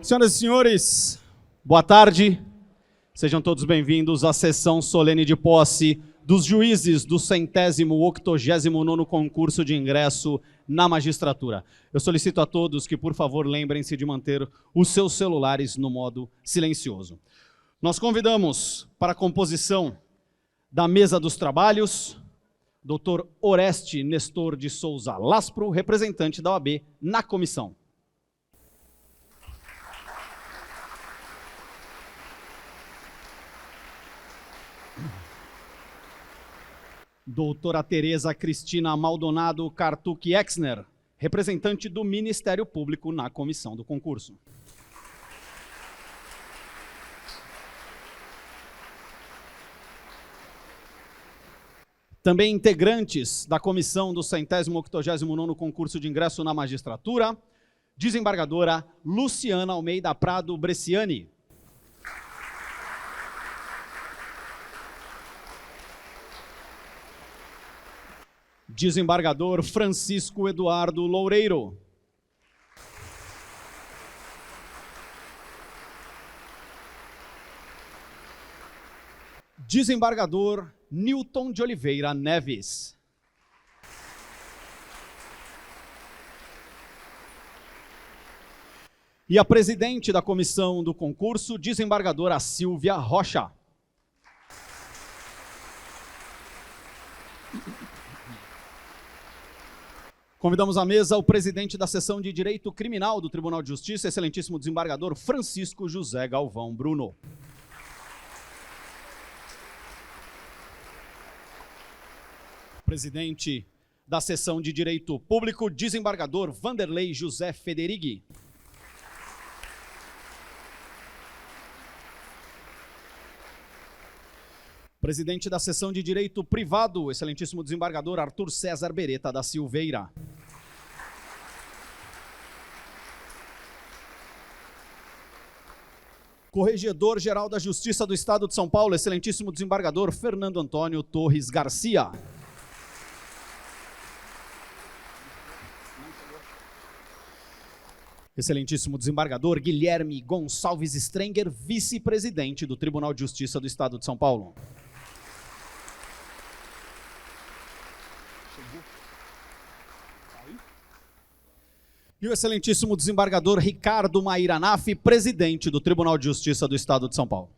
Senhoras e senhores, boa tarde. Sejam todos bem-vindos à sessão solene de posse dos juízes do 189º concurso de ingresso na magistratura. Eu solicito a todos que, por favor, lembrem-se de manter os seus celulares no modo silencioso. Nós convidamos para a composição da mesa dos trabalhos, Dr. Oreste Nestor de Souza Laspro, representante da OAB na comissão. Doutora Tereza Cristina Maldonado Kartuk Exner, representante do Ministério Público na comissão do concurso. Também integrantes da comissão do 189º concurso de ingresso na magistratura, desembargadora Luciana Almeida Prado Bresciani. Desembargador Francisco Eduardo Loureiro. Desembargador Newton de Oliveira Neves. E a presidente da comissão do concurso, desembargadora Silvia Rocha. Convidamos à mesa o presidente da seção de Direito Criminal do Tribunal de Justiça, excelentíssimo desembargador Francisco José Galvão Bruno. Presidente da seção de Direito Público, desembargador Vanderlei José Federighi. Presidente da seção de Direito Privado, excelentíssimo desembargador Arthur César Beretta da Silveira. Corregedor-Geral da Justiça do Estado de São Paulo, excelentíssimo desembargador Fernando Antônio Torres Garcia. Excelentíssimo desembargador Guilherme Gonçalves Strenger, vice-presidente do Tribunal de Justiça do Estado de São Paulo. E o excelentíssimo desembargador Ricardo Maíra Naff, presidente do Tribunal de Justiça do Estado de São Paulo.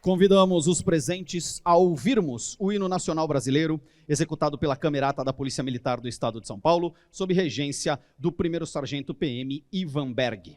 Convidamos os presentes a ouvirmos o hino nacional brasileiro, executado pela Camerata da Polícia Militar do Estado de São Paulo, sob regência do 1º Sargento PM Ivan Berg.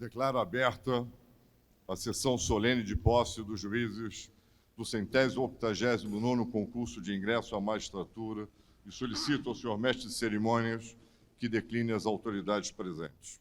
Declaro aberta a sessão solene de posse dos juízes do 189º concurso de ingresso à magistratura e solicito ao senhor mestre de cerimônias que decline as autoridades presentes.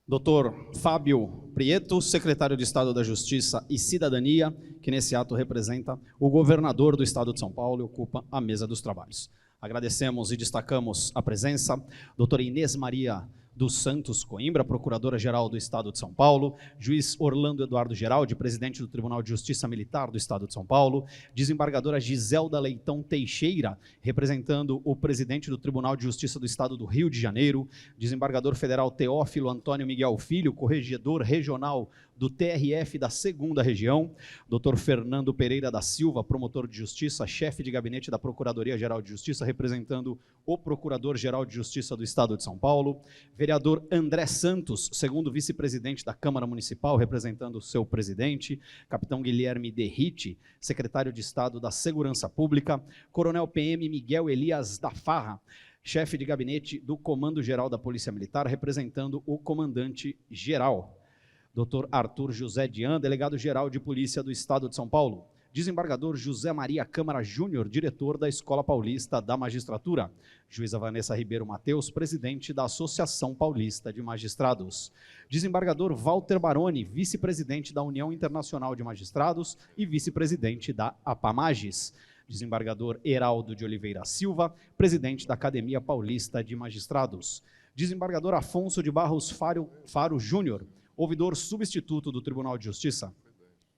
Dr. Fábio Prieto, secretário de Estado da Justiça e Cidadania, que nesse ato representa o governador do Estado de São Paulo e ocupa a mesa dos trabalhos. Agradecemos e destacamos a presença, doutora Inês Maria dos Santos Coimbra, Procuradora-Geral do Estado de São Paulo, juiz Orlando Eduardo Geraldi, presidente do Tribunal de Justiça Militar do Estado de São Paulo, desembargadora Giselda Leitão Teixeira, representando o presidente do Tribunal de Justiça do Estado do Rio de Janeiro, desembargador federal Teófilo Antônio Miguel Filho, corregedor regional do TRF da 2ª Região, Dr. Fernando Pereira da Silva, promotor de justiça, chefe de gabinete da Procuradoria-Geral de Justiça, representando o Procurador-Geral de Justiça do Estado de São Paulo, vereador André Santos, segundo vice-presidente da Câmara Municipal, representando o seu presidente, capitão Guilherme Derrite, secretário de Estado da Segurança Pública, coronel PM Miguel Elias da Farra, chefe de gabinete do Comando-Geral da Polícia Militar, representando o comandante-geral. Dr. Arthur José Dian, delegado-geral de Polícia do Estado de São Paulo. Desembargador José Maria Câmara Júnior, diretor da Escola Paulista da Magistratura. Juíza Vanessa Ribeiro Mateus, presidente da Associação Paulista de Magistrados. Desembargador Walter Baroni, vice-presidente da União Internacional de Magistrados e vice-presidente da APAMAGES. Desembargador Heraldo de Oliveira Silva, presidente da Academia Paulista de Magistrados. Desembargador Afonso de Barros Faro Júnior, ouvidor substituto do Tribunal de Justiça.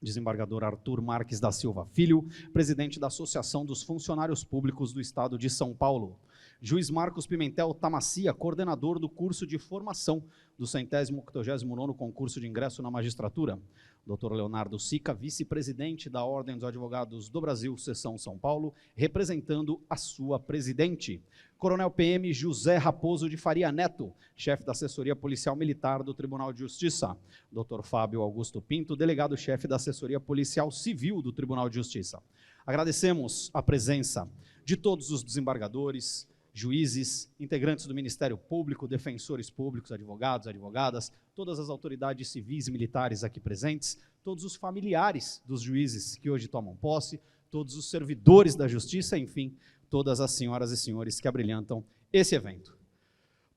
Desembargador Arthur Marques da Silva Filho, presidente da Associação dos Funcionários Públicos do Estado de São Paulo. Juiz Marcos Pimentel Tamassia, coordenador do curso de formação do 189º concurso de ingresso na magistratura. Dr. Leonardo Sica, vice-presidente da Ordem dos Advogados do Brasil, Seção São Paulo, representando a sua presidente. Coronel PM José Raposo de Faria Neto, chefe da Assessoria Policial Militar do Tribunal de Justiça. Dr. Fábio Augusto Pinto, delegado-chefe da Assessoria Policial Civil do Tribunal de Justiça. Agradecemos a presença de todos os desembargadores, juízes, integrantes do Ministério Público, defensores públicos, advogados, advogadas, todas as autoridades civis e militares aqui presentes, todos os familiares dos juízes que hoje tomam posse, todos os servidores da justiça, enfim, todas as senhoras e senhores que abrilhantam esse evento.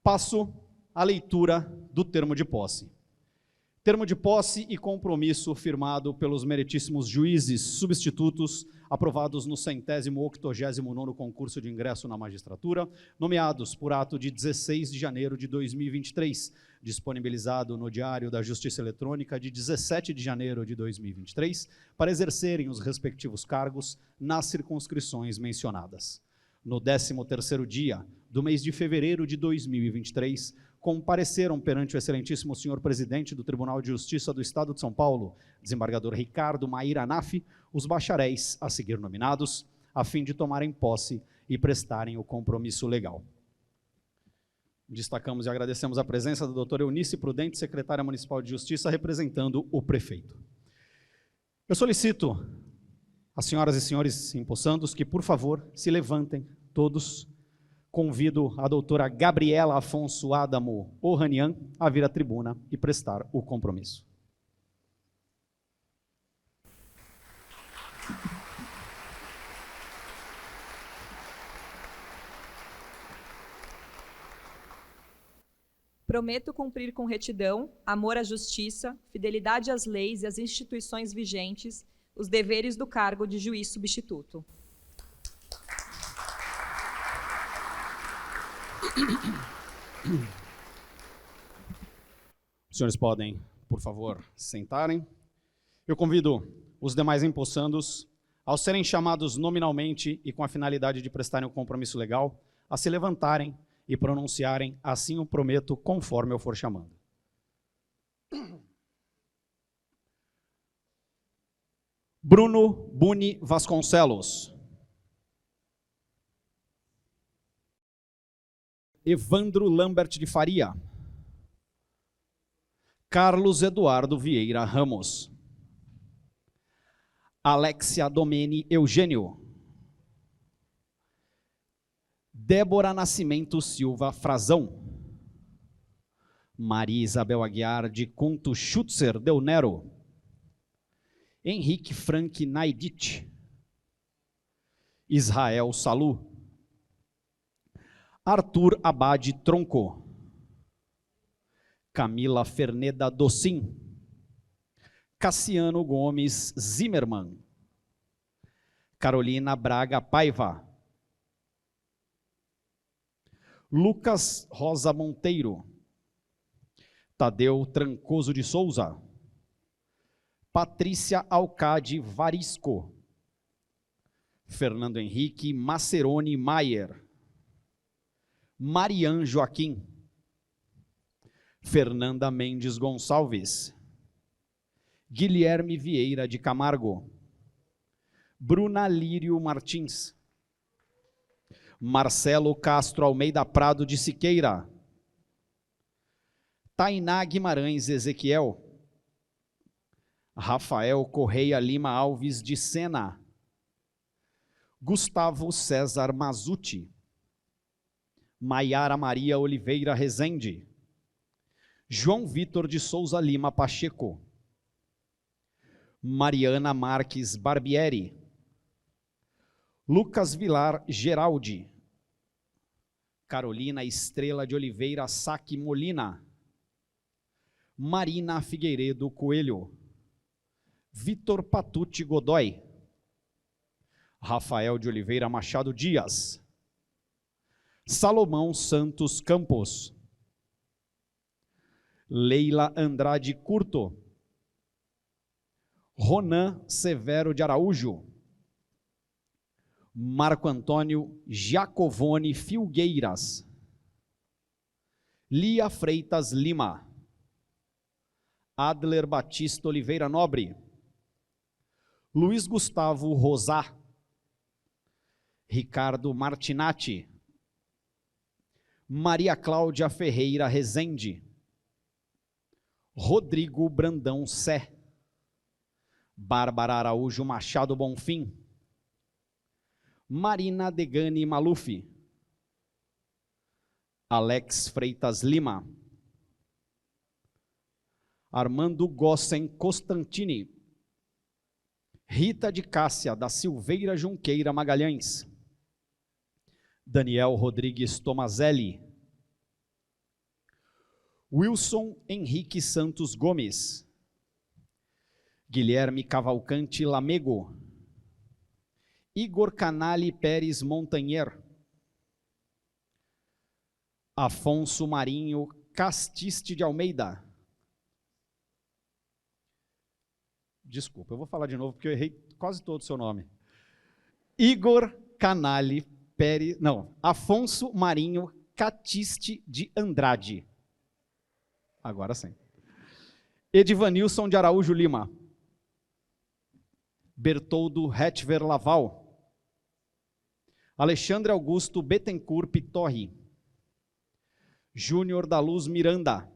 Passo à leitura do termo de posse. Termo de posse e compromisso firmado pelos meritíssimos juízes substitutos aprovados no 189º concurso de ingresso na magistratura, nomeados por ato de 16 de janeiro de 2023, disponibilizado no Diário da Justiça Eletrônica de 17 de janeiro de 2023, para exercerem os respectivos cargos nas circunscrições mencionadas. No 13º dia do mês de fevereiro de 2023, compareceram perante o excelentíssimo senhor presidente do Tribunal de Justiça do Estado de São Paulo, desembargador Ricardo Maíra Nafi, os bacharéis a seguir nominados, a fim de tomarem posse e prestarem o compromisso legal. Destacamos e agradecemos a presença da doutora Eunice Prudente, secretária municipal de Justiça, representando o prefeito. Eu solicito às senhoras e senhores empossandos que, por favor, se levantem todos. Convido a doutora Gabriela Afonso Adamo Ohanian a vir à tribuna e prestar o compromisso. Prometo cumprir com retidão, amor à justiça, fidelidade às leis e às instituições vigentes, os deveres do cargo de juiz substituto. Os senhores podem, por favor, sentarem. Eu convido os demais empossandos, ao serem chamados nominalmente e com a finalidade de prestarem o compromisso legal, a se levantarem e pronunciarem, assim o prometo, conforme eu for chamando. Bruno Buni Vasconcelos. Evandro Lambert de Faria. Carlos Eduardo Vieira Ramos. Alexia Domene Eugênio. Débora Nascimento Silva Frazão. Maria Isabel Aguiar de Cunto Schutzer Del Nero. Henrique Frank Naidit. Israel Salu. Arthur Abade Tronco. Camila Ferneda Docin. Cassiano Gomes Zimmermann. Carolina Braga Paiva. Lucas Rosa Monteiro. Tadeu Trancoso de Souza. Patrícia Alcade Varisco. Fernando Henrique Maceroni Maier. Marian Joaquim. Fernanda Mendes Gonçalves. Guilherme Vieira de Camargo. Bruna Lírio Martins. Marcelo Castro Almeida Prado de Siqueira. Tainá Guimarães Ezequiel. Rafael Correia Lima Alves de Sena. Gustavo César Mazuti. Maiara Maria Oliveira Rezende. João Vitor de Souza Lima Pacheco. Mariana Marques Barbieri. Lucas Vilar Geraldi. Carolina Estrela de Oliveira Saque Molina. Marina Figueiredo Coelho. Vitor Patucci Godoy. Rafael de Oliveira Machado Dias. Salomão Santos Campos. Leila Andrade Curto. Ronan Severo de Araújo. Marco Antônio Giacovone Filgueiras. Lia Freitas Lima. Adler Batista Oliveira Nobre. Luiz Gustavo Rosá. Ricardo Martinati. Maria Cláudia Ferreira Rezende. Rodrigo Brandão Sé. Bárbara Araújo Machado Bonfim. Marina Degani Maluf. Alex Freitas Lima. Armando Gossen Costantini. Rita de Cássia da Silveira Junqueira Magalhães. Daniel Rodrigues Tomazelli. Wilson Henrique Santos Gomes. Guilherme Cavalcante Lamego. Igor Canali Pérez Montanher. Afonso Marinho Castiste de Almeida. Desculpa, eu vou falar de novo porque eu errei quase todo o seu nome. Igor Canali Pérez, não, Afonso Marinho Catiste de Andrade. Agora sim. Edivanilson de Araújo Lima. Bertoldo Hetver Laval. Alexandre Augusto Bettencourt Pitorri. Júnior da Luz Miranda.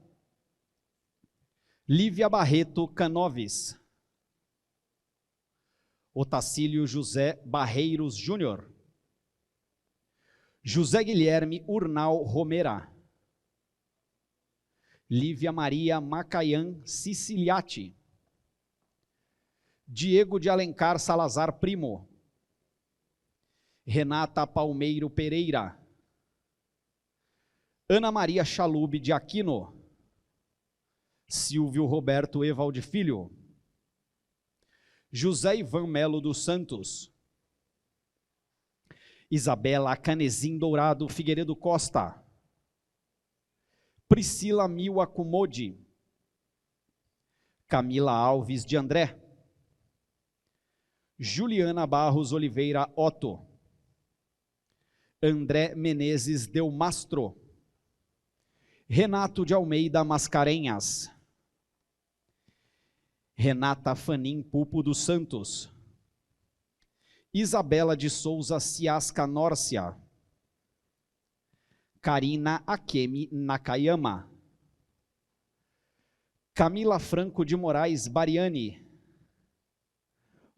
Lívia Barreto Canoves. Otacílio José Barreiros Júnior. José Guilherme Urnal Romera. Lívia Maria Macaian Siciliati. Diego de Alencar Salazar Primo. Renata Palmeiro Pereira. Ana Maria Chalub de Aquino, Silvio Roberto Evaldi Filho, José Ivan Melo dos Santos, Isabela Canezin Dourado Figueiredo Costa, Priscila Mil Acumode, Camila Alves de André, Juliana Barros Oliveira Otto, André Menezes Del Mastro, Renato de Almeida Mascarenhas, Renata Fanim Pupo dos Santos, Isabela de Souza Ciasca Nórcia, Karina Akemi Nakayama, Camila Franco de Moraes Bariani,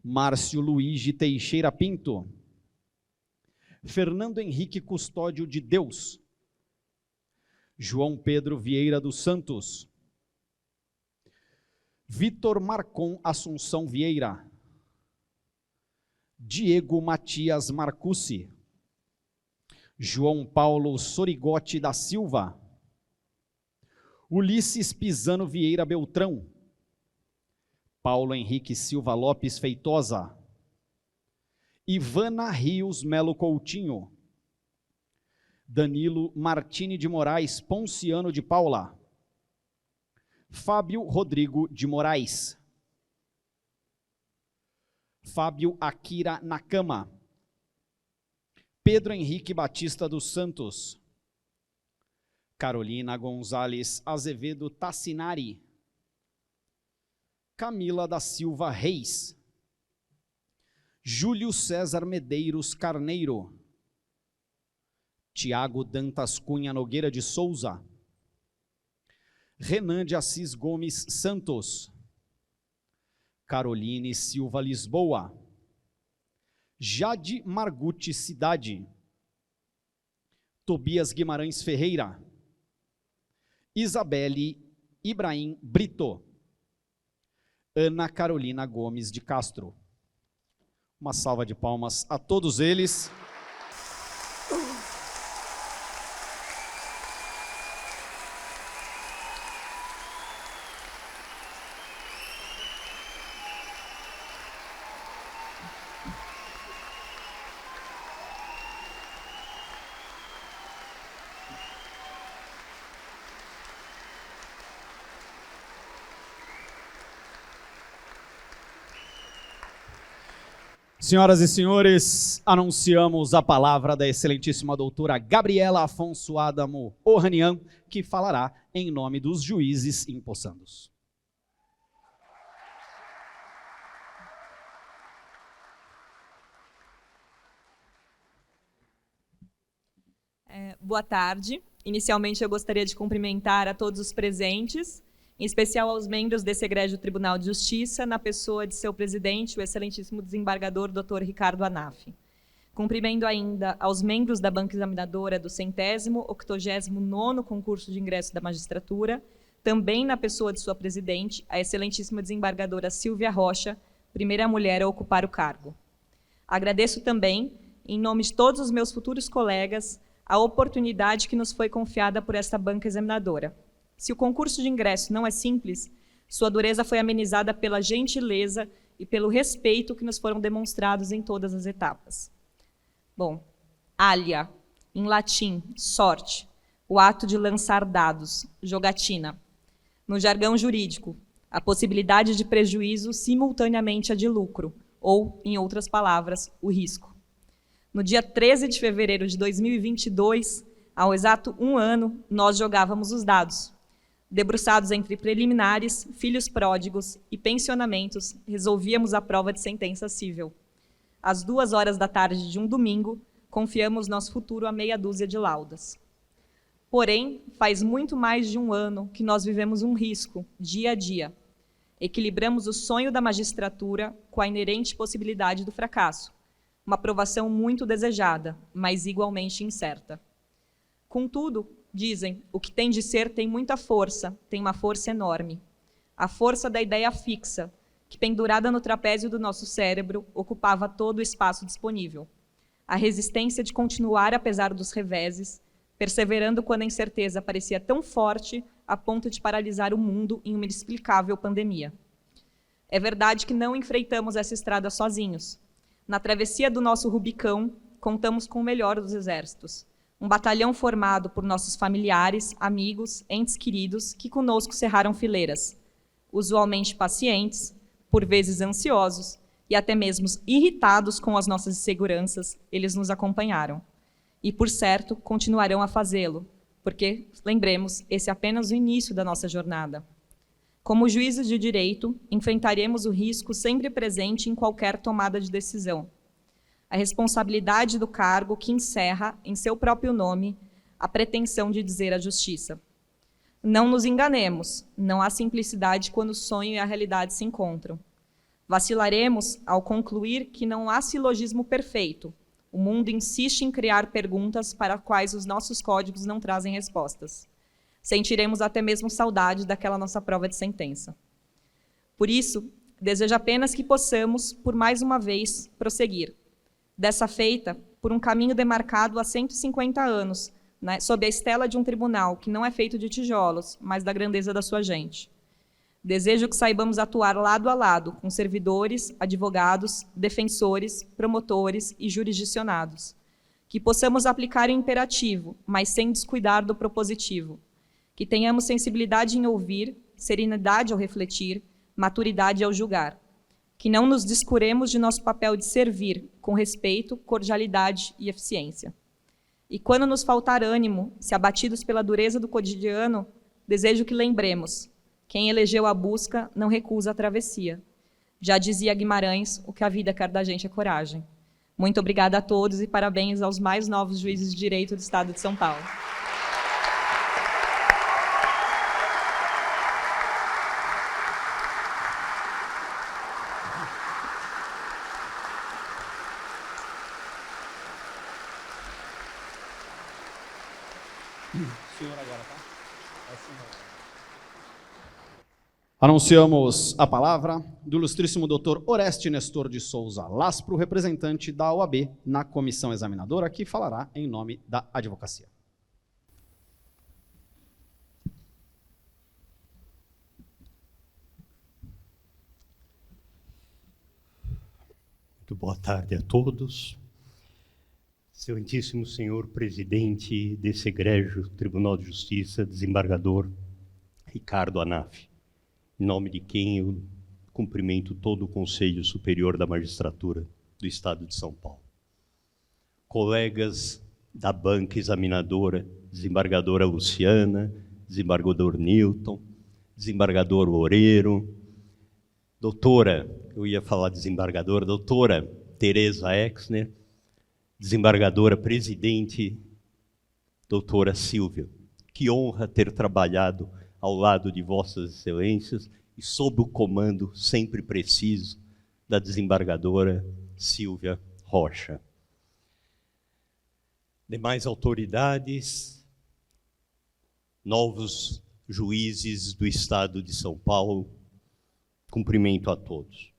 Márcio Luigi Teixeira Pinto, Fernando Henrique Custódio de Deus, João Pedro Vieira dos Santos, Vitor Marcon Assunção Vieira, Diego Matias Marcucci, João Paulo Sorigote da Silva, Ulisses Pisano Vieira Beltrão, Paulo Henrique Silva Lopes Feitosa, Ivana Rios Melo Coutinho, Danilo Martini de Moraes Ponciano de Paula, Fábio Rodrigo de Moraes, Fábio Akira Nakama, Pedro Henrique Batista dos Santos, Carolina Gonzalez Azevedo Tassinari, Camila da Silva Reis, Júlio César Medeiros Carneiro, Tiago Dantas Cunha Nogueira de Souza, Renan de Assis Gomes Santos, Caroline Silva Lisboa, Jade Margutti Cidade, Tobias Guimarães Ferreira, Isabelle Ibrahim Brito, Ana Carolina Gomes de Castro. Uma salva de palmas a todos eles. Senhoras e senhores, anunciamos a palavra da excelentíssima doutora Gabriela Afonso Adamo Ohanian, que falará em nome dos juízes empossandos. Boa tarde. Inicialmente, eu gostaria de cumprimentar a todos os presentes, em especial aos membros desse egrégio Tribunal de Justiça, na pessoa de seu presidente, o excelentíssimo desembargador Dr. Ricardo Anaf. Cumprimento ainda aos membros da banca examinadora do 189º concurso de ingresso da magistratura, também na pessoa de sua presidente, a excelentíssima desembargadora Silvia Rocha, primeira mulher a ocupar o cargo. Agradeço também, em nome de todos os meus futuros colegas, a oportunidade que nos foi confiada por esta banca examinadora. Se o concurso de ingresso não é simples, sua dureza foi amenizada pela gentileza e pelo respeito que nos foram demonstrados em todas as etapas. Bom, alia, em latim, sorte, o ato de lançar dados, jogatina. No jargão jurídico, a possibilidade de prejuízo simultaneamente a de lucro, ou, em outras palavras, o risco. No dia 13 de fevereiro de 2022, ao exato 1 ano, nós jogávamos os dados. Debruçados entre preliminares, filhos pródigos e pensionamentos, resolvíamos a prova de sentença cível. Às 2h da tarde de um domingo, confiamos nosso futuro a meia dúzia de laudas. Porém, faz muito mais de 1 ano que nós vivemos um risco, dia a dia. Equilibramos o sonho da magistratura com a inerente possibilidade do fracasso. Uma aprovação muito desejada, mas igualmente incerta. Contudo, dizem, o que tem de ser tem muita força, tem uma força enorme. A força da ideia fixa, que pendurada no trapézio do nosso cérebro, ocupava todo o espaço disponível. A resistência de continuar apesar dos reveses, perseverando quando a incerteza parecia tão forte a ponto de paralisar o mundo em uma inexplicável pandemia. É verdade que não enfrentamos essa estrada sozinhos. Na travessia do nosso Rubicão, contamos com o melhor dos exércitos. Um batalhão formado por nossos familiares, amigos, entes queridos que conosco cerraram fileiras. Usualmente pacientes, por vezes ansiosos e até mesmo irritados com as nossas inseguranças, eles nos acompanharam. E, por certo, continuarão a fazê-lo, porque, lembremos, esse é apenas o início da nossa jornada. Como juízes de direito, enfrentaremos o risco sempre presente em qualquer tomada de decisão. A responsabilidade do cargo que encerra, em seu próprio nome, a pretensão de dizer a justiça. Não nos enganemos, não há simplicidade quando o sonho e a realidade se encontram. Vacilaremos ao concluir que não há silogismo perfeito. O mundo insiste em criar perguntas para as quais os nossos códigos não trazem respostas. Sentiremos até mesmo saudade daquela nossa prova de sentença. Por isso, desejo apenas que possamos, por mais uma vez, prosseguir. Dessa feita, por um caminho demarcado há 150 anos, né, sob a estela de um tribunal que não é feito de tijolos, mas da grandeza da sua gente. Desejo que saibamos atuar lado a lado com servidores, advogados, defensores, promotores e jurisdicionados. Que possamos aplicar o imperativo, mas sem descuidar do propositivo. Que tenhamos sensibilidade em ouvir, serenidade ao refletir, maturidade ao julgar. Que não nos descuremos de nosso papel de servir, com respeito, cordialidade e eficiência. E quando nos faltar ânimo, se abatidos pela dureza do cotidiano, desejo que lembremos: quem elegeu a busca não recusa a travessia. Já dizia Guimarães, o que a vida quer da gente é coragem. Muito obrigada a todos e parabéns aos mais novos juízes de direito do Estado de São Paulo. Senhor agora, tá? Anunciamos a palavra do ilustríssimo doutor Oreste Nestor de Souza Laspro, representante da OAB na comissão examinadora, que falará em nome da advocacia. Muito boa tarde a todos. Excelentíssimo senhor presidente desse egrégio Tribunal de Justiça, desembargador Ricardo Anaf, em nome de quem eu cumprimento todo o Conselho Superior da Magistratura do Estado de São Paulo. Colegas da banca examinadora, desembargadora Luciana, desembargador Newton, desembargador Loureiro, doutora, eu ia falar desembargadora, doutora Tereza Exner, desembargadora presidente, doutora Silvia. Que honra ter trabalhado ao lado de vossas excelências e sob o comando sempre preciso da desembargadora Silvia Rocha. Demais autoridades, novos juízes do Estado de São Paulo, cumprimento a todos.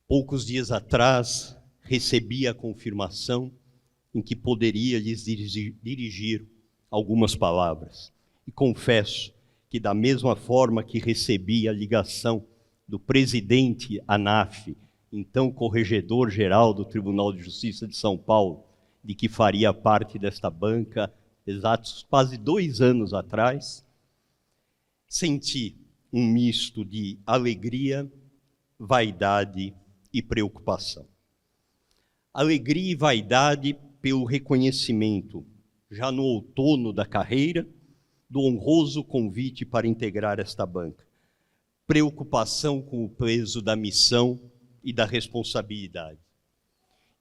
Poucos dias atrás, recebi a confirmação em que poderia lhes dirigir algumas palavras. E confesso que, da mesma forma que recebi a ligação do presidente Anaf, então corregedor-geral do Tribunal de Justiça de São Paulo, de que faria parte desta banca exatos quase 2 anos atrás, senti um misto de alegria, vaidade e preocupação. Alegria e vaidade pelo reconhecimento, já no outono da carreira, do honroso convite para integrar esta banca. Preocupação com o peso da missão e da responsabilidade.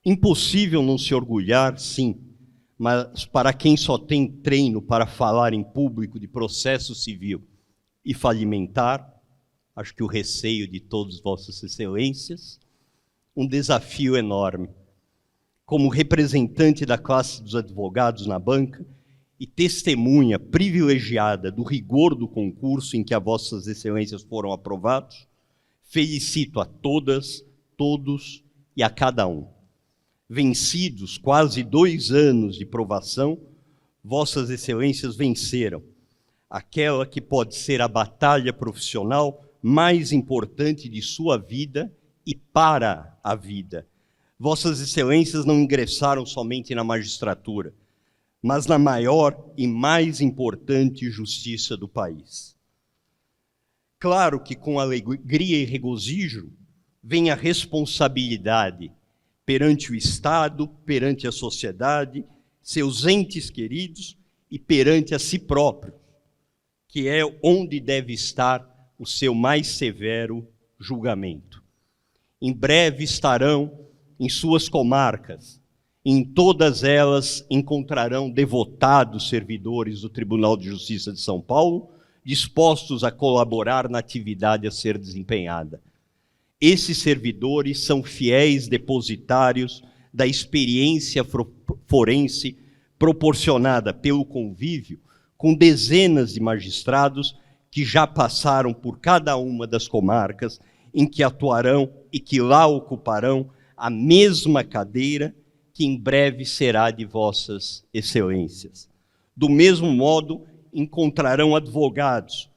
Impossível não se orgulhar, sim, mas para quem só tem treino para falar em público de processo civil e falimentar, acho que o receio de todas vossas excelências, um desafio enorme. Como representante da classe dos advogados na banca e testemunha privilegiada do rigor do concurso em que as vossas excelências foram aprovados, felicito a todas, todos e a cada um. Vencidos quase 2 anos de provação, Vossas Excelências venceram aquela que pode ser a batalha profissional mais importante de sua vida e para a vida. Vossas Excelências não ingressaram somente na magistratura, mas na maior e mais importante justiça do país. Claro que com alegria e regozijo vem a responsabilidade perante o Estado, perante a sociedade, seus entes queridos e perante a si próprio, que é onde deve estar o seu mais severo julgamento. Em breve estarão em suas comarcas, em todas elas encontrarão devotados servidores do Tribunal de Justiça de São Paulo, dispostos a colaborar na atividade a ser desempenhada. Esses servidores são fiéis depositários da experiência forense proporcionada pelo convívio com dezenas de magistrados que já passaram por cada uma das comarcas em que atuarão e que lá ocuparão a mesma cadeira que em breve será de vossas excelências. Do mesmo modo, encontrarão advogados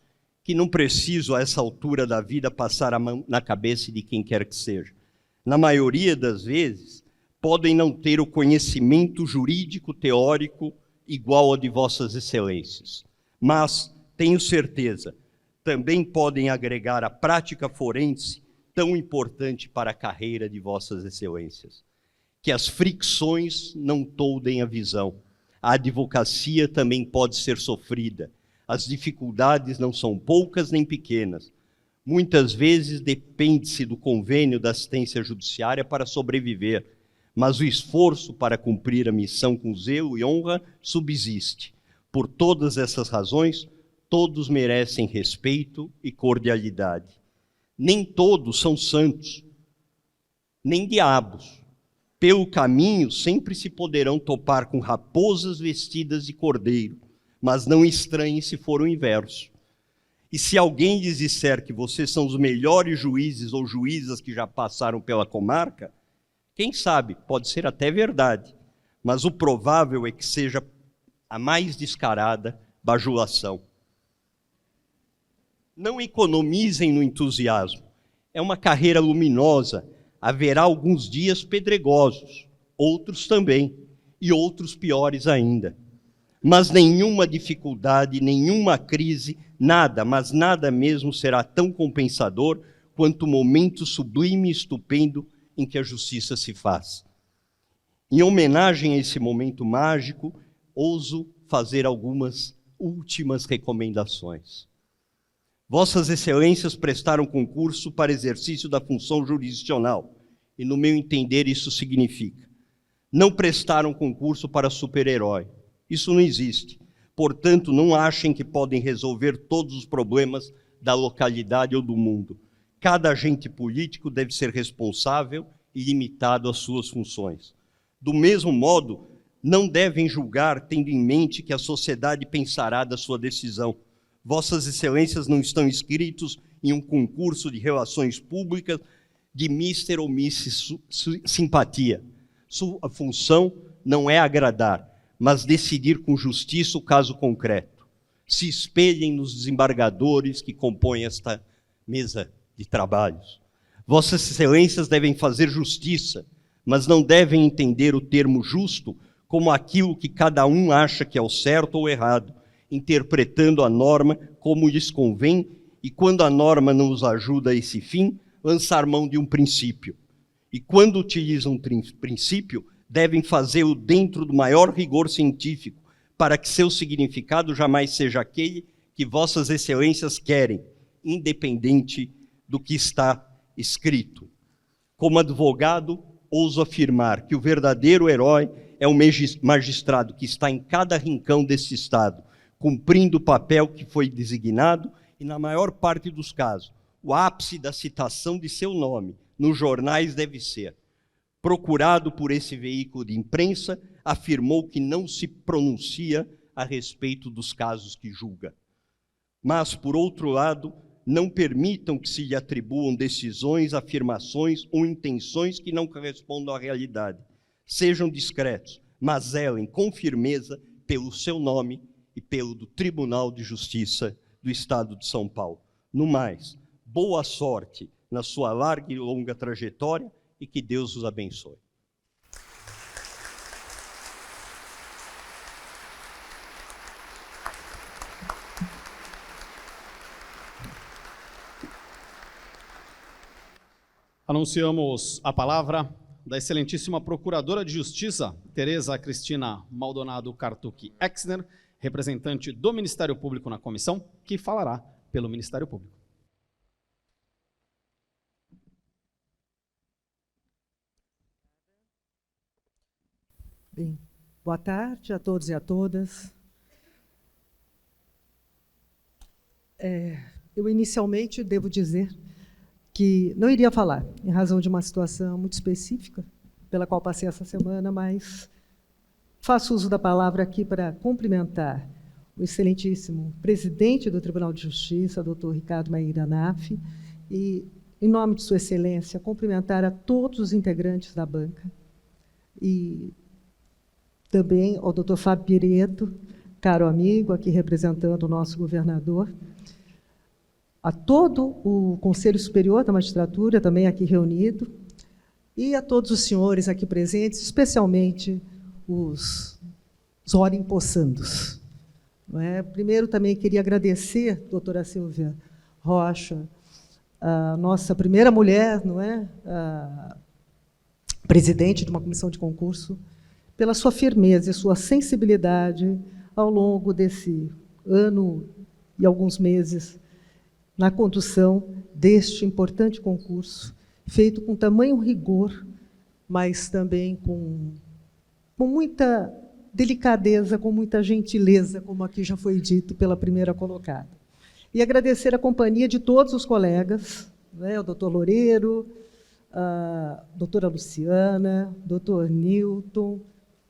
que não precisam, a essa altura da vida, passar a mão na cabeça de quem quer que seja. Na maioria das vezes, podem não ter o conhecimento jurídico teórico igual ao de vossas excelências, mas, tenho certeza, também podem agregar a prática forense tão importante para a carreira de vossas excelências. Que as fricções não toldem a visão. A advocacia também pode ser sofrida. As dificuldades não são poucas nem pequenas. Muitas vezes depende-se do convênio da assistência judiciária para sobreviver, mas o esforço para cumprir a missão com zelo e honra subsiste. Por todas essas razões, todos merecem respeito e cordialidade. Nem todos são santos, nem diabos. Pelo caminho sempre se poderão topar com raposas vestidas de cordeiro, mas não estranhem se for o inverso. E se alguém lhes disser que vocês são os melhores juízes ou juízas que já passaram pela comarca, quem sabe, pode ser até verdade, mas o provável é que seja a mais descarada bajulação. Não economizem no entusiasmo. É uma carreira luminosa. Haverá alguns dias pedregosos, outros também, e outros piores ainda. Mas nenhuma dificuldade, nenhuma crise, nada, mas nada mesmo será tão compensador quanto o momento sublime e estupendo em que a justiça se faz. Em homenagem a esse momento mágico, ouso fazer algumas últimas recomendações. Vossas Excelências prestaram concurso para exercício da função jurisdicional, e no meu entender isso significa: não prestaram concurso para super-herói. Isso não existe. Portanto, não achem que podem resolver todos os problemas da localidade ou do mundo. Cada agente político deve ser responsável e limitado às suas funções. Do mesmo modo, não devem julgar tendo em mente que a sociedade pensará da sua decisão. Vossas Excelências não estão inscritos em um concurso de relações públicas de Mr. ou Miss Simpatia. Sua função não é agradar, mas decidir com justiça o caso concreto. Se espelhem nos desembargadores que compõem esta mesa de trabalhos. Vossas Excelências devem fazer justiça, mas não devem entender o termo justo como aquilo que cada um acha que é o certo ou errado, interpretando a norma como lhes convém, e quando a norma não os ajuda a esse fim, lançar mão de um princípio. E quando utilizam um princípio, devem fazê-lo dentro do maior rigor científico, para que seu significado jamais seja aquele que vossas excelências querem, independente do que está escrito. Como advogado, ouso afirmar que o verdadeiro herói é o magistrado que está em cada rincão desse Estado, cumprindo o papel que foi designado e, na maior parte dos casos, o ápice da citação de seu nome nos jornais deve ser: procurado por esse veículo de imprensa, afirmou que não se pronuncia a respeito dos casos que julga. Mas, por outro lado, não permitam que se lhe atribuam decisões, afirmações ou intenções que não correspondam à realidade. Sejam discretos, mas zelem com firmeza pelo seu nome e pelo do Tribunal de Justiça do Estado de São Paulo. No mais, boa sorte na sua larga e longa trajetória e que Deus os abençoe. Anunciamos a palavra da excelentíssima Procuradora de Justiça, Tereza Cristina Maldonado Cartucci Exner, representante do Ministério Público na comissão, que falará pelo Ministério Público. Bem, boa tarde a todos e a todas. Eu inicialmente devo dizer que não iria falar, em razão de uma situação muito específica, pela qual passei essa semana, mas faço uso da palavra aqui para cumprimentar o excelentíssimo presidente do Tribunal de Justiça, doutor Ricardo Maíra Anaf, e, em nome de Sua Excelência, cumprimentar a todos os integrantes da banca, e também ao doutor Fábio Pireto, caro amigo, aqui representando o nosso governador, a todo o Conselho Superior da Magistratura, também aqui reunido, e a todos os senhores aqui presentes, especialmente os orimpossandos. Não é? Primeiro, também queria agradecer, doutora Silvia Rocha, a nossa primeira mulher, não é? A presidente de uma comissão de concurso, pela sua firmeza e sua sensibilidade ao longo desse ano e alguns meses na condução deste importante concurso, feito com tamanho rigor, mas também com muita delicadeza, com muita gentileza, como aqui já foi dito pela primeira colocada. E agradecer a companhia de todos os colegas, né, o doutor Loureiro, a doutora Luciana, doutor Newton,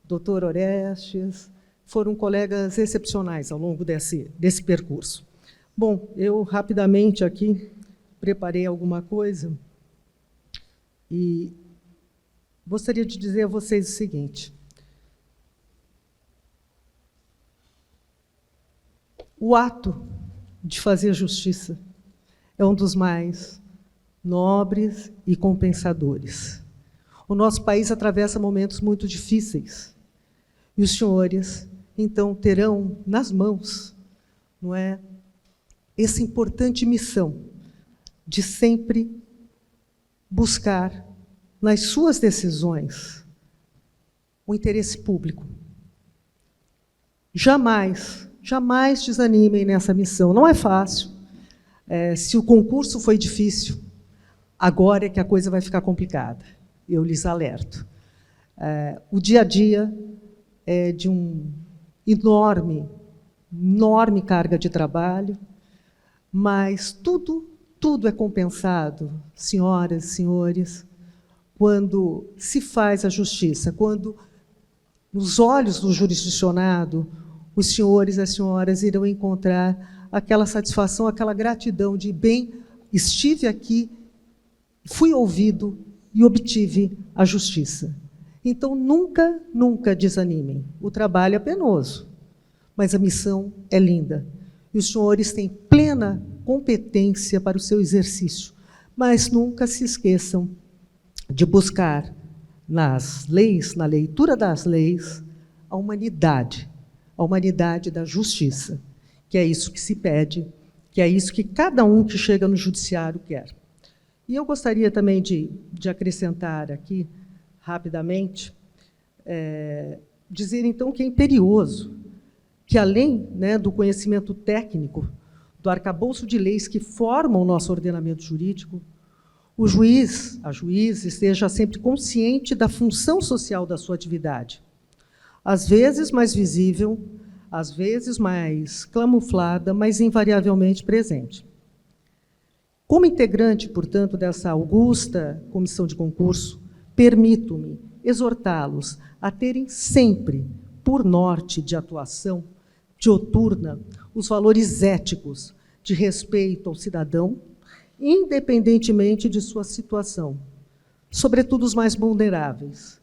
doutor Orestes, foram colegas excepcionais ao longo desse percurso. Bom, eu rapidamente aqui preparei alguma coisa e gostaria de dizer a vocês o seguinte. O ato de fazer justiça é um dos mais nobres e compensadores. O nosso país atravessa momentos muito difíceis e os senhores, então, terão nas mãos, não é, essa importante missão de sempre buscar, nas suas decisões, o interesse público. Jamais desanimem nessa missão. Não é fácil. Se o concurso foi difícil, agora é que a coisa vai ficar complicada. Eu lhes alerto. O dia a dia é de uma enorme carga de trabalho, mas tudo é compensado, senhoras e senhores, quando se faz a justiça, quando, nos olhos do jurisdicionado, os senhores e as senhoras irão encontrar aquela satisfação, aquela gratidão de, bem, estive aqui, fui ouvido e obtive a justiça. Então, nunca desanimem. O trabalho é penoso, mas a missão é linda. E os senhores têm plena competência para o seu exercício, mas nunca se esqueçam de buscar nas leis, na leitura das leis, a humanidade da justiça, que é isso que se pede, que é isso que cada um que chega no judiciário quer. E eu gostaria também de acrescentar aqui, rapidamente, dizer, então, que é imperioso que, além, né, do conhecimento técnico, do arcabouço de leis que formam o nosso ordenamento jurídico, o juiz, a juíza, esteja sempre consciente da função social da sua atividade, às vezes mais visível, às vezes mais camuflada, mas invariavelmente presente. Como integrante, portanto, dessa augusta comissão de concurso, permito-me exortá-los a terem sempre, por norte de atuação dioturna, os valores éticos de respeito ao cidadão, independentemente de sua situação, sobretudo os mais vulneráveis,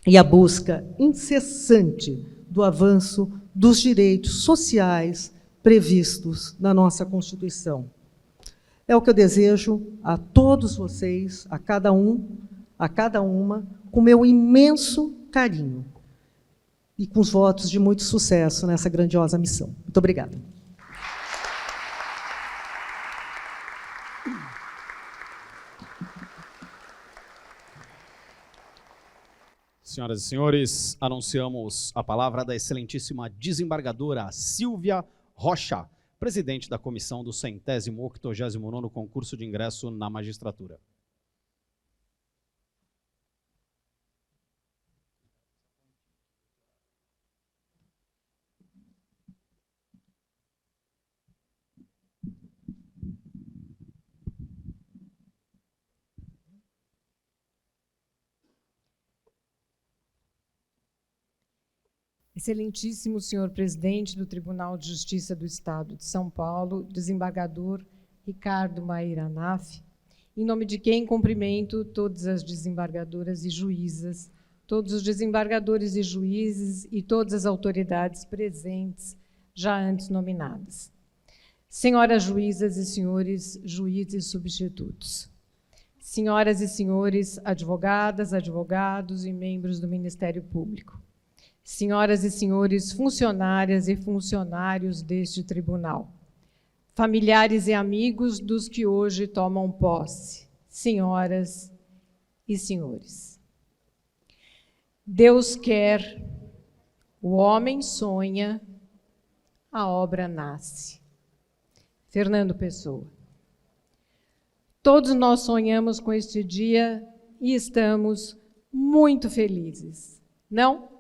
e a busca incessante do avanço dos direitos sociais previstos na nossa Constituição. É o que eu desejo a todos vocês, a cada um, a cada uma, com meu imenso carinho e com os votos de muito sucesso nessa grandiosa missão. Muito obrigada. Senhoras e senhores, anunciamos a palavra da excelentíssima desembargadora Silvia Rocha, presidente da comissão do 189º concurso de ingresso na magistratura. Excelentíssimo senhor presidente do Tribunal de Justiça do Estado de São Paulo, desembargador Ricardo Maíra Anaf, em nome de quem cumprimento todas as desembargadoras e juízas, todos os desembargadores e juízes e todas as autoridades presentes, já antes nominadas. Senhoras juízas e senhores juízes substitutos, senhoras e senhores advogadas, advogados e membros do Ministério Público, senhoras e senhores funcionárias e funcionários deste tribunal, familiares e amigos dos que hoje tomam posse, senhoras e senhores. Deus quer, o homem sonha, a obra nasce. Fernando Pessoa. Todos nós sonhamos com este dia e estamos muito felizes, não?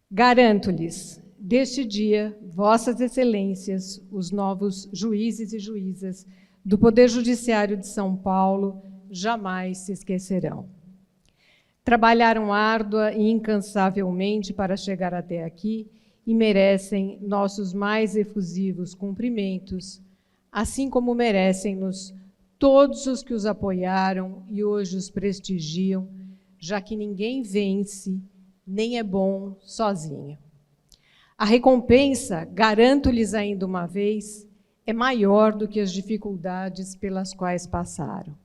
Garanto-lhes, deste dia, vossas excelências, os novos juízes e juízas do Poder Judiciário de São Paulo, jamais se esquecerão. Trabalharam árdua e incansavelmente para chegar até aqui e merecem nossos mais efusivos cumprimentos, assim como merecem-nos todos os que os apoiaram e hoje os prestigiam, já que ninguém vence nem é bom sozinho. A recompensa, garanto-lhes ainda uma vez, é maior do que as dificuldades pelas quais passaram.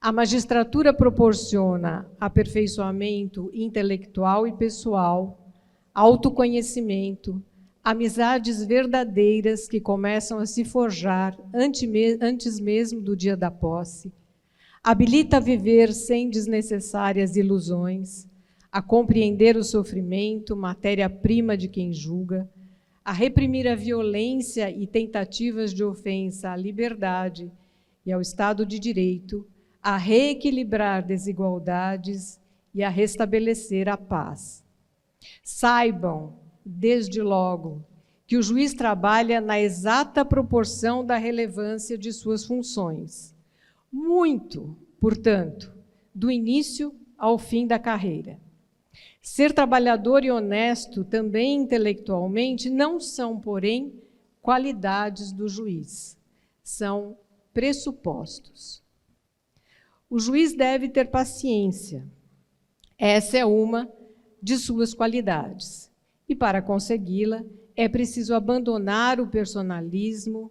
A magistratura proporciona aperfeiçoamento intelectual e pessoal, autoconhecimento, amizades verdadeiras que começam a se forjar antes mesmo do dia da posse, habilita a viver sem desnecessárias ilusões, a compreender o sofrimento, matéria-prima de quem julga, a reprimir a violência e tentativas de ofensa à liberdade e ao Estado de Direito, a reequilibrar desigualdades e a restabelecer a paz. Saibam, desde logo, que o juiz trabalha na exata proporção da relevância de suas funções. Muito, portanto, do início ao fim da carreira. Ser trabalhador e honesto também intelectualmente não são, porém, qualidades do juiz, são pressupostos. O juiz deve ter paciência. Essa é uma de suas qualidades. E para consegui-la, é preciso abandonar o personalismo,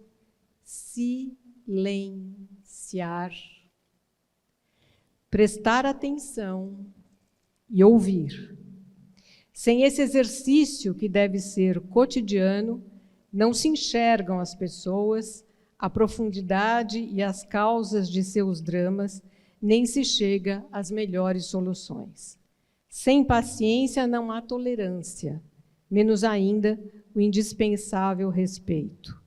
silenciar, prestar atenção e ouvir. Sem esse exercício, que deve ser cotidiano, não se enxergam as pessoas, a profundidade e as causas de seus dramas, nem se chega às melhores soluções. Sem paciência não há tolerância, menos ainda o indispensável respeito.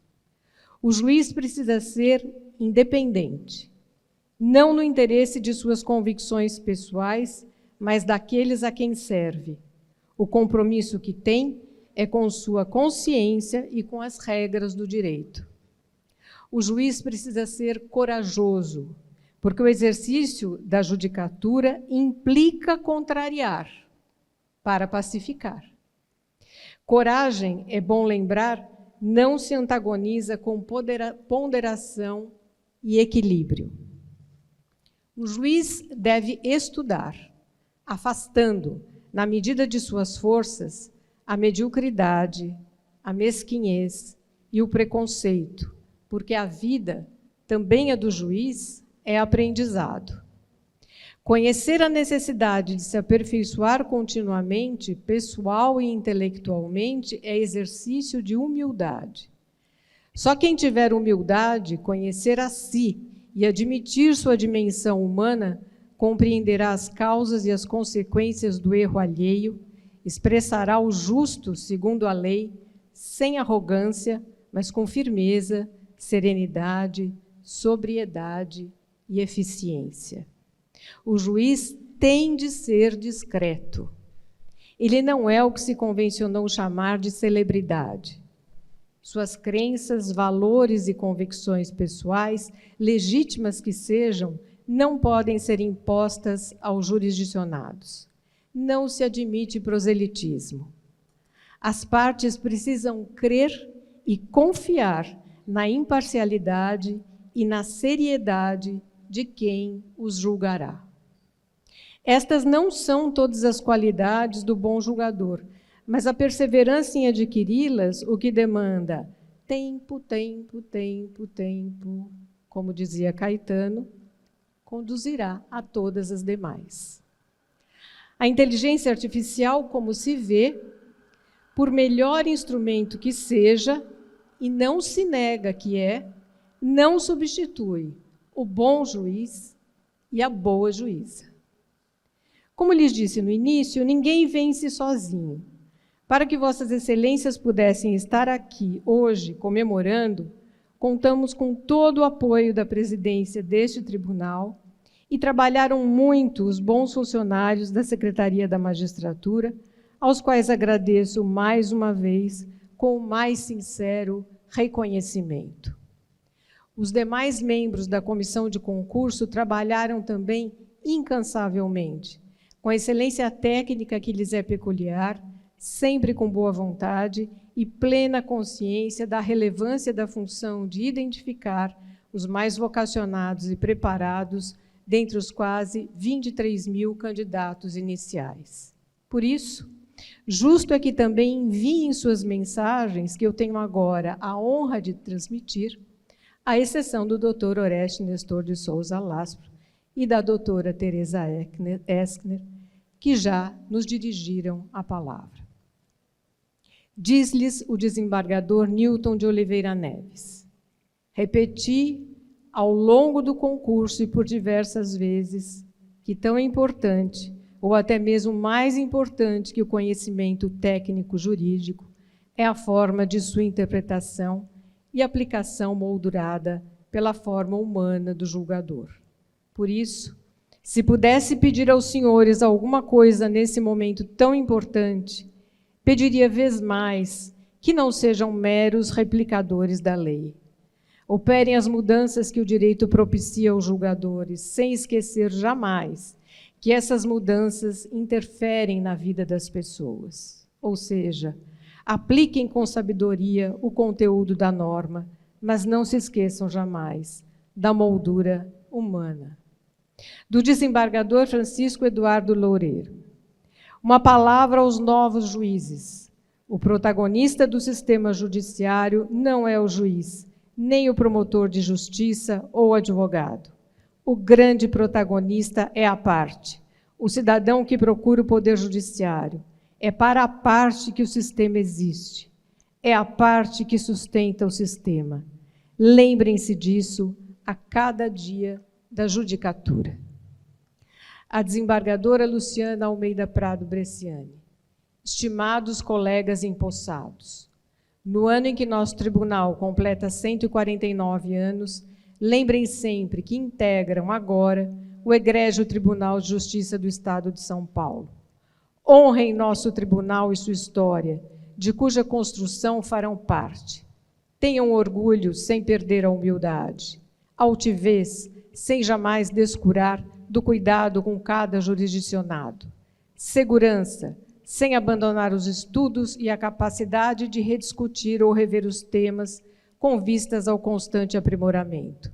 O juiz precisa ser independente, não no interesse de suas convicções pessoais, mas daqueles a quem serve. O compromisso que tem é com sua consciência e com as regras do direito. O juiz precisa ser corajoso, porque o exercício da judicatura implica contrariar para pacificar. Coragem, é bom lembrar, não se antagoniza com ponderação e equilíbrio. O juiz deve estudar, afastando na medida de suas forças, a mediocridade, a mesquinhez e o preconceito, porque a vida, também a do juiz, é aprendizado. Conhecer a necessidade de se aperfeiçoar continuamente, pessoal e intelectualmente, é exercício de humildade. Só quem tiver humildade, conhecer a si e admitir sua dimensão humana, compreenderá as causas e as consequências do erro alheio, expressará o justo segundo a lei, sem arrogância, mas com firmeza, serenidade, sobriedade e eficiência. O juiz tem de ser discreto. Ele não é o que se convencionou chamar de celebridade. Suas crenças, valores e convicções pessoais, legítimas que sejam, não podem ser impostas aos jurisdicionados. Não se admite proselitismo. As partes precisam crer e confiar na imparcialidade e na seriedade de quem os julgará. Estas não são todas as qualidades do bom julgador, mas a perseverança em adquiri-las, o que demanda tempo, tempo, tempo, tempo, como dizia Caetano, conduzirá a todas as demais. A inteligência artificial, como se vê, por melhor instrumento que seja, e não se nega que é, não substitui o bom juiz e a boa juíza. Como lhes disse no início, ninguém vence sozinho. Para que vossas excelências pudessem estar aqui hoje comemorando, contamos com todo o apoio da presidência deste tribunal e trabalharam muito os bons funcionários da Secretaria da Magistratura, aos quais agradeço mais uma vez com o mais sincero reconhecimento. Os demais membros da comissão de concurso trabalharam também incansavelmente, com a excelência técnica que lhes é peculiar, sempre com boa vontade e plena consciência da relevância da função de identificar os mais vocacionados e preparados dentre os quase 23 mil candidatos iniciais. Por isso, justo é que também enviem suas mensagens, que eu tenho agora a honra de transmitir, à exceção do Dr. Oreste Nestor de Souza Laspro e da doutora Teresa Eskner, que já nos dirigiram a palavra. Diz-lhes o desembargador Newton de Oliveira Neves: repeti ao longo do concurso e por diversas vezes que tão importante, ou até mesmo mais importante que o conhecimento técnico jurídico, é a forma de sua interpretação e aplicação moldurada pela forma humana do julgador. Por isso, se pudesse pedir aos senhores alguma coisa nesse momento tão importante, pediria vez mais que não sejam meros replicadores da lei. Operem as mudanças que o direito propicia aos julgadores, sem esquecer jamais que essas mudanças interferem na vida das pessoas. Ou seja, apliquem com sabedoria o conteúdo da norma, mas não se esqueçam jamais da moldura humana. Do desembargador Francisco Eduardo Loureiro. Uma palavra aos novos juízes. O protagonista do sistema judiciário não é o juiz, nem o promotor de justiça ou advogado. O grande protagonista é a parte, o cidadão que procura o poder judiciário. É para a parte que o sistema existe. É a parte que sustenta o sistema. Lembrem-se disso a cada dia da judicatura. A desembargadora Luciana Almeida Prado Bresciani. Estimados colegas empossados, no ano em que nosso tribunal completa 149 anos, lembrem sempre que integram agora o egrégio Tribunal de Justiça do Estado de São Paulo. Honrem nosso tribunal e sua história, de cuja construção farão parte. Tenham orgulho sem perder a humildade, altivez sem jamais descurar do cuidado com cada jurisdicionado, segurança sem abandonar os estudos e a capacidade de rediscutir ou rever os temas com vistas ao constante aprimoramento.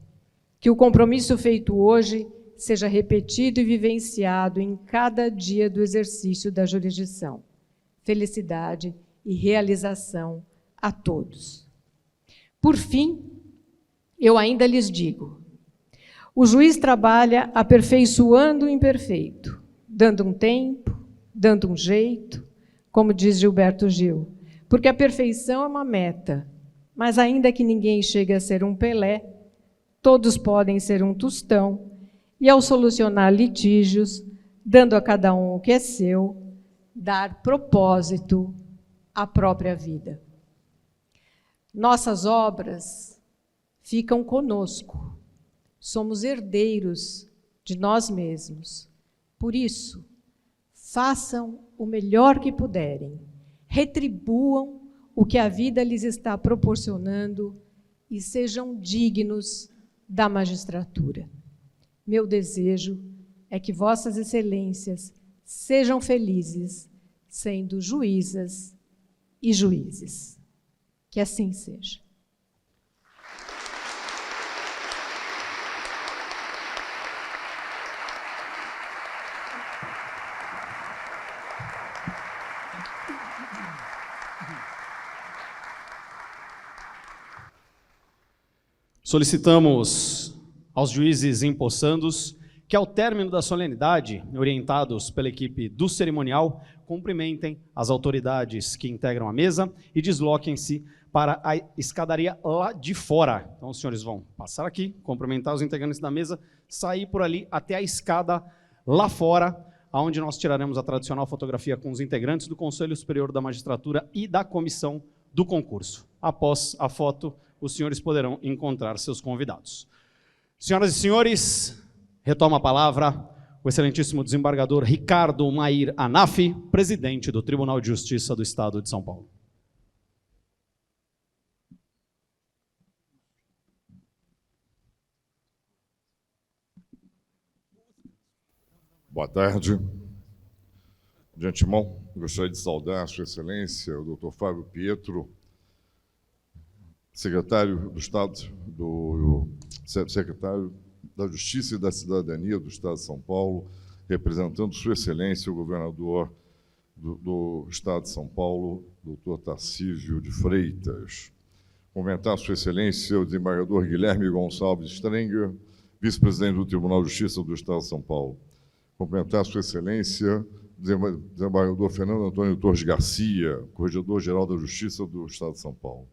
Que o compromisso feito hoje seja repetido e vivenciado em cada dia do exercício da jurisdição. Felicidade e realização a todos. Por fim, eu ainda lhes digo: o juiz trabalha aperfeiçoando o imperfeito, dando um tempo, dando um jeito, como diz Gilberto Gil, porque a perfeição é uma meta, mas ainda que ninguém chegue a ser um Pelé, todos podem ser um Tostão, e ao solucionar litígios, dando a cada um o que é seu, dar propósito à própria vida. Nossas obras ficam conosco. Somos herdeiros de nós mesmos. Por isso, façam o melhor que puderem, retribuam o que a vida lhes está proporcionando e sejam dignos da magistratura. Meu desejo é que vossas excelências sejam felizes, sendo juízas e juízes. Que assim seja. Solicitamos aos juízes empossandos que, ao término da solenidade, orientados pela equipe do cerimonial, cumprimentem as autoridades que integram a mesa e desloquem-se para a escadaria lá de fora. Então, os senhores vão passar aqui, cumprimentar os integrantes da mesa, sair por ali até a escada lá fora, onde nós tiraremos a tradicional fotografia com os integrantes do Conselho Superior da Magistratura e da comissão do concurso. Após a foto, os senhores poderão encontrar seus convidados. Senhoras e senhores, retoma a palavra o excelentíssimo desembargador Ricardo Mair Anaf, presidente do Tribunal de Justiça do Estado de São Paulo. Boa tarde. De antemão, gostaria de saudar a Sua Excelência, o Dr. Fábio Pietro, secretário do Estado, secretário da Justiça e da Cidadania do Estado de São Paulo, representando Sua Excelência, o governador do Estado de São Paulo, Dr. Tarcísio de Freitas. Cumprimentar Sua Excelência, o desembargador Guilherme Gonçalves Strenger, vice-presidente do Tribunal de Justiça do Estado de São Paulo. Cumprimentar Sua Excelência, o desembargador Fernando Antônio Torres Garcia, corregedor-geral da Justiça do Estado de São Paulo.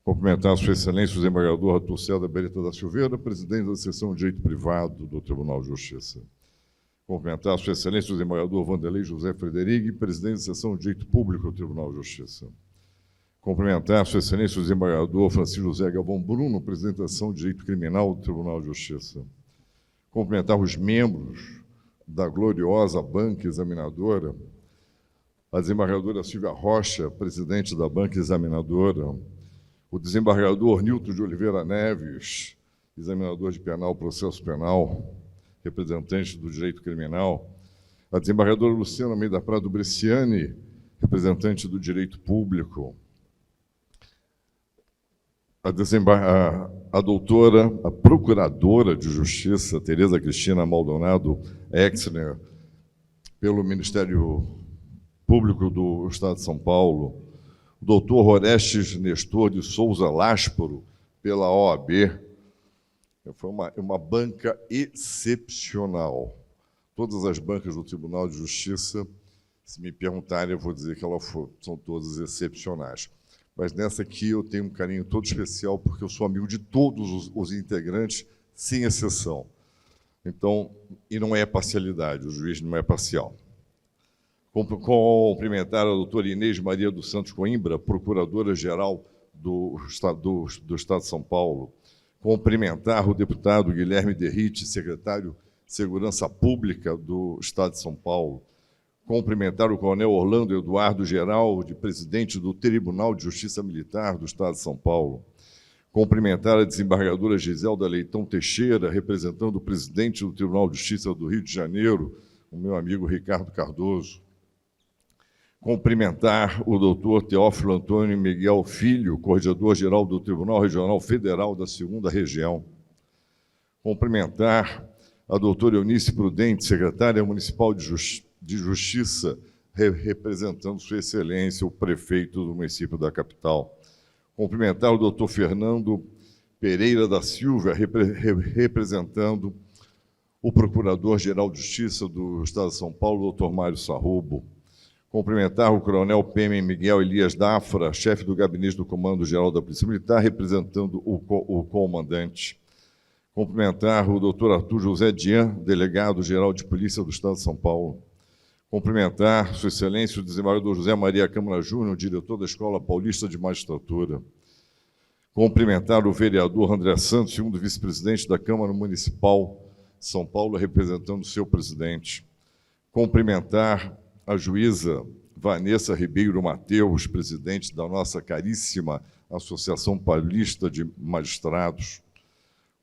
Cumprimentar Sua Excelência, o desembargador Arthur César Beretta da Silveira, presidente da Seção de Direito Privado do Tribunal de Justiça. Cumprimentar Sua Excelência, o desembargador Vanderlei José Frederic, presidente da Seção de Direito Público do Tribunal de Justiça. Cumprimentar Sua Excelência, o desembargador Francisco José Galvão Bruno, presidente da Seção de Direito Criminal do Tribunal de Justiça. Cumprimentar os membros da gloriosa banca examinadora, a desembargadora Silvia Rocha, presidente da banca examinadora, o desembargador Nilton de Oliveira Neves, examinador de penal, processo penal, representante do direito criminal, a desembargadora Luciana Almeida Prado Bresciani, representante do direito público, a doutora, a procuradora de Justiça, Tereza Cristina Maldonado Exner, pelo Ministério Público do Estado de São Paulo, o doutor Orestes Nestor de Souza Láspero, pela OAB. Foi uma banca excepcional. Todas as bancas do Tribunal de Justiça, se me perguntarem, eu vou dizer que são todas excepcionais. Mas nessa aqui eu tenho um carinho todo especial, porque eu sou amigo de todos os integrantes, sem exceção. Então, e não é parcialidade, o juiz não é parcial. Cumprimentar a doutora Inês Maria dos Santos Coimbra, procuradora-geral do Estado de São Paulo. Cumprimentar o deputado Guilherme Derrite, secretário de Segurança Pública do Estado de São Paulo. Cumprimentar o coronel Orlando Eduardo Geraldi, presidente do Tribunal de Justiça Militar do Estado de São Paulo. Cumprimentar a desembargadora Giselda Leitão Teixeira, representando o presidente do Tribunal de Justiça do Rio de Janeiro, o meu amigo Ricardo Cardoso. Cumprimentar o doutor Teófilo Antônio Miguel Filho, corregedor-geral do Tribunal Regional Federal da 2ª Região. Cumprimentar a doutora Eunice Prudente, secretária municipal de Justiça, representando Sua Excelência, o prefeito do município da capital. Cumprimentar o doutor Fernando Pereira da Silva, representando o Procurador-Geral de Justiça do Estado de São Paulo, doutor Mário Sarrubo. Cumprimentar o coronel PM Miguel Elias Dafra, chefe do gabinete do Comando-Geral da Polícia Militar, representando o comandante. Cumprimentar o doutor Arthur José Dian, delegado-geral de Polícia do Estado de São Paulo. Cumprimentar Sua Excelência o desembargador José Maria Câmara Júnior, diretor da Escola Paulista de Magistratura. Cumprimentar o vereador André Santos, segundo vice-presidente da Câmara Municipal de São Paulo, representando o seu presidente. Cumprimentar a juíza Vanessa Ribeiro Mateus, presidente da nossa caríssima Associação Paulista de Magistrados.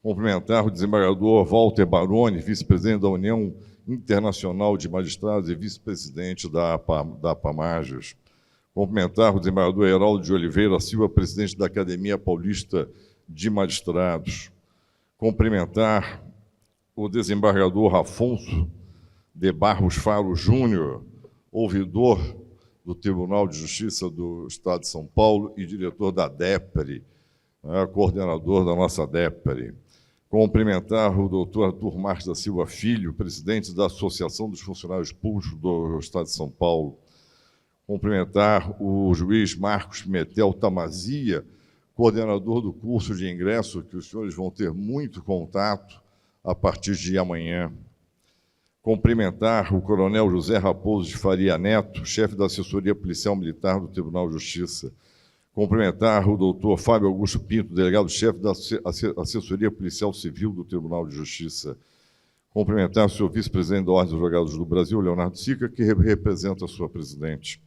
Cumprimentar o desembargador Walter Baroni, vice-presidente da União Internacional de Magistrados e vice-presidente da APAMAGES. Cumprimentar o desembargador Heraldo de Oliveira Silva, presidente da Academia Paulista de Magistrados. Cumprimentar o desembargador Afonso de Barros Faro Júnior, ouvidor do Tribunal de Justiça do Estado de São Paulo e diretor da DEPRE, coordenador da nossa DEPRE. Cumprimentar o doutor Arthur Marques da Silva Filho, presidente da Associação dos Funcionários Públicos do Estado de São Paulo. Cumprimentar o juiz Marcos Pimentel Tamazia, coordenador do curso de ingresso, que os senhores vão ter muito contato a partir de amanhã. Cumprimentar o coronel José Raposo de Faria Neto, chefe da Assessoria Policial Militar do Tribunal de Justiça. Cumprimentar o doutor Fábio Augusto Pinto, delegado-chefe da Assessoria Policial Civil do Tribunal de Justiça. Cumprimentar o senhor vice-presidente da Ordem dos Advogados do Brasil, Leonardo Sica, que representa a sua presidente.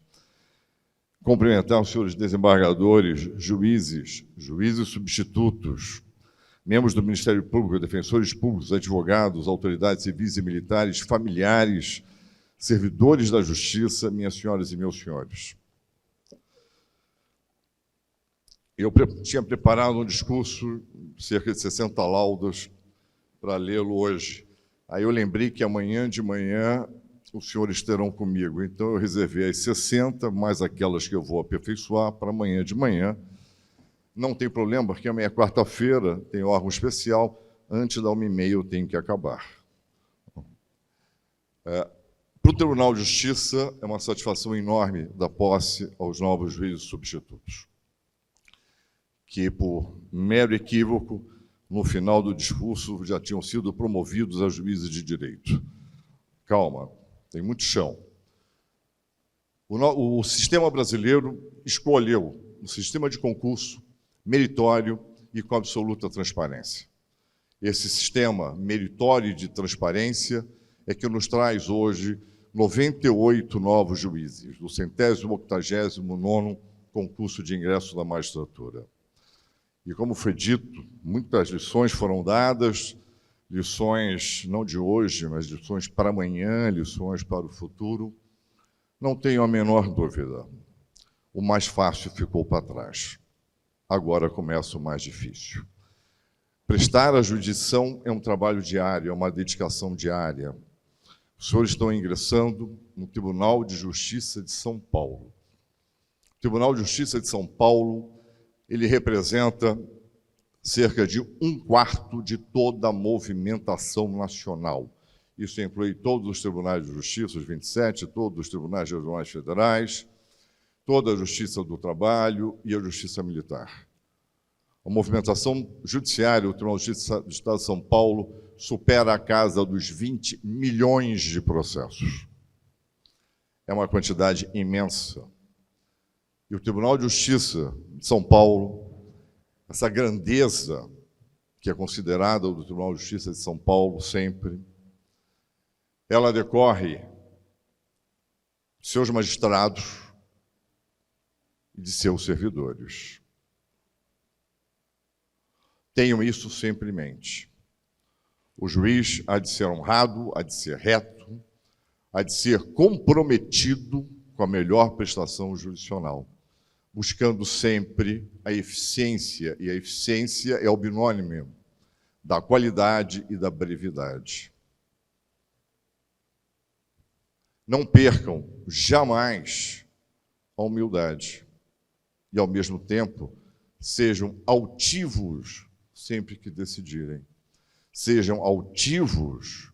Cumprimentar os senhores desembargadores, juízes substitutos, membros do Ministério Público, defensores públicos, advogados, autoridades civis e militares, familiares, servidores da Justiça, minhas senhoras e meus senhores. Eu tinha preparado um discurso, cerca de 60 laudas, para lê-lo hoje. Aí eu lembrei que amanhã de manhã os senhores terão comigo. Então eu reservei as 60, mais aquelas que eu vou aperfeiçoar, para amanhã de manhã. Não tem problema, porque amanhã é quarta-feira, tem órgão especial, antes da 1h30 eu tenho que acabar. Para o Tribunal de Justiça, é uma satisfação enorme dar posse aos novos juízes substitutos, que, por mero equívoco, no final do discurso, já tinham sido promovidos a juízes de direito. Calma, tem muito chão. O sistema brasileiro escolheu um sistema de concurso meritório e com absoluta transparência. Esse sistema meritório e de transparência é que nos traz hoje 98 novos juízes, do 189º concurso de ingresso da magistratura. E, como foi dito, muitas lições foram dadas, lições não de hoje, mas lições para amanhã, lições para o futuro. Não tenho a menor dúvida, o mais fácil ficou para trás. Agora começa o mais difícil. Prestar a jurisdição é um trabalho diário, é uma dedicação diária. Os senhores estão ingressando no Tribunal de Justiça de São Paulo. O Tribunal de Justiça de São Paulo, ele representa cerca de 1/4 de toda a movimentação nacional. Isso inclui todos os tribunais de justiça, os 27, todos os tribunais regionais federais, toda a Justiça do Trabalho e a Justiça Militar. A movimentação judiciária, o Tribunal de Justiça do Estado de São Paulo, supera a casa dos 20 milhões de processos. É uma quantidade imensa. E o Tribunal de Justiça de São Paulo, essa grandeza que é considerada do Tribunal de Justiça de São Paulo sempre, ela decorre de seus magistrados e de seus servidores. Tenham isso sempre em mente. O juiz há de ser honrado, há de ser reto, há de ser comprometido com a melhor prestação jurisdicional, buscando sempre a eficiência, e a eficiência é o binônimo da qualidade e da brevidade. Não percam jamais a humildade e, ao mesmo tempo, sejam altivos sempre que decidirem. Sejam altivos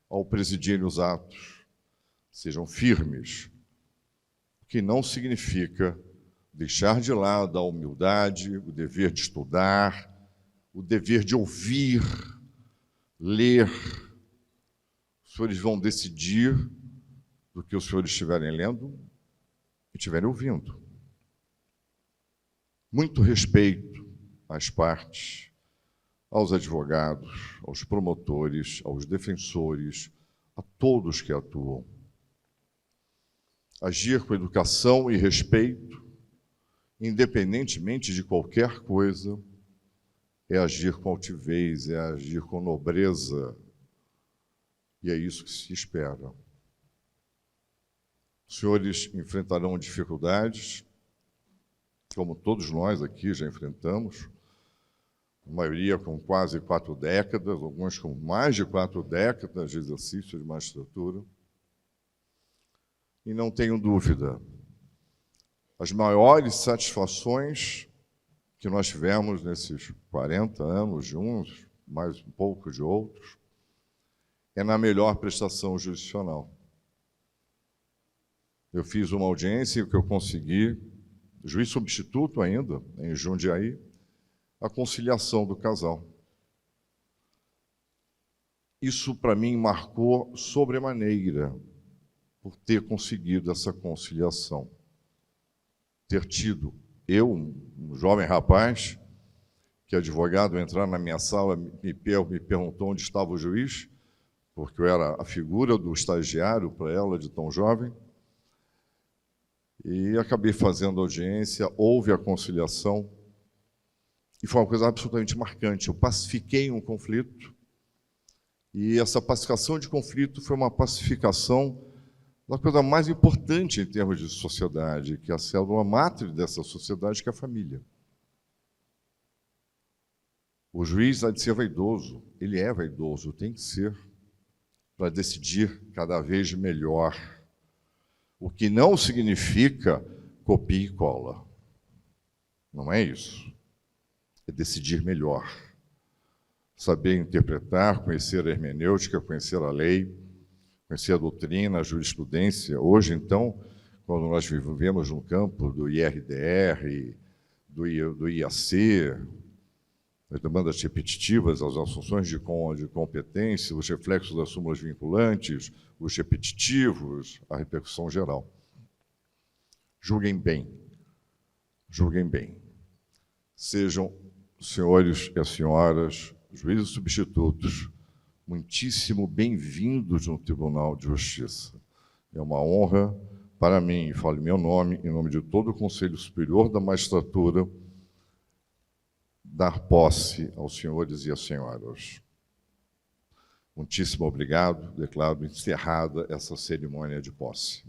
ao presidirem os atos. Sejam firmes, o que não significa deixar de lado a humildade, o dever de estudar, o dever de ouvir, ler. Os senhores vão decidir do que os senhores estiverem lendo e estiverem ouvindo. Muito respeito às partes, aos advogados, aos promotores, aos defensores, a todos que atuam. Agir com educação e respeito, independentemente de qualquer coisa, é agir com altivez, é agir com nobreza. E é isso que se espera. Os senhores enfrentarão dificuldades, como todos nós aqui já enfrentamos, a maioria com quase 4 décadas, alguns com mais de 4 décadas de exercício de magistratura. E não tenho dúvida, as maiores satisfações que nós tivemos nesses 40 anos de uns, mais um pouco de outros, é na melhor prestação jurisdicional. Eu fiz uma audiência que eu consegui, juiz substituto ainda, em Jundiaí, a conciliação do casal. Isso, para mim, marcou sobremaneira por ter conseguido essa conciliação. Ter tido, eu, um jovem rapaz, que advogado entrar na minha sala, me perguntou onde estava o juiz, porque eu era a figura do estagiário para ela, de tão jovem, e acabei fazendo audiência, houve a conciliação, e foi uma coisa absolutamente marcante. Eu pacifiquei um conflito, e essa pacificação de conflito foi uma pacificação da coisa mais importante em termos de sociedade, que é a célula máter dessa sociedade, que é a família. O juiz há de ser vaidoso, ele é vaidoso, tem que ser, para decidir cada vez melhor. O que não significa copia e cola. Não é isso. É decidir melhor. Saber interpretar, conhecer a hermenêutica, conhecer a lei, conhecer a doutrina, a jurisprudência. Hoje, então, quando nós vivemos no campo do IRDR, do IAC, das demandas repetitivas, as assunções de competência, os reflexos das súmulas vinculantes, os repetitivos, a repercussão geral. Julguem bem. Julguem bem. Sejam senhores e as senhoras, juízes substitutos, muitíssimo bem-vindos no Tribunal de Justiça. É uma honra para mim, e falo em meu nome, em nome de todo o Conselho Superior da Magistratura, dar posse aos senhores e às senhoras. Muitíssimo obrigado. Declaro encerrada essa cerimônia de posse.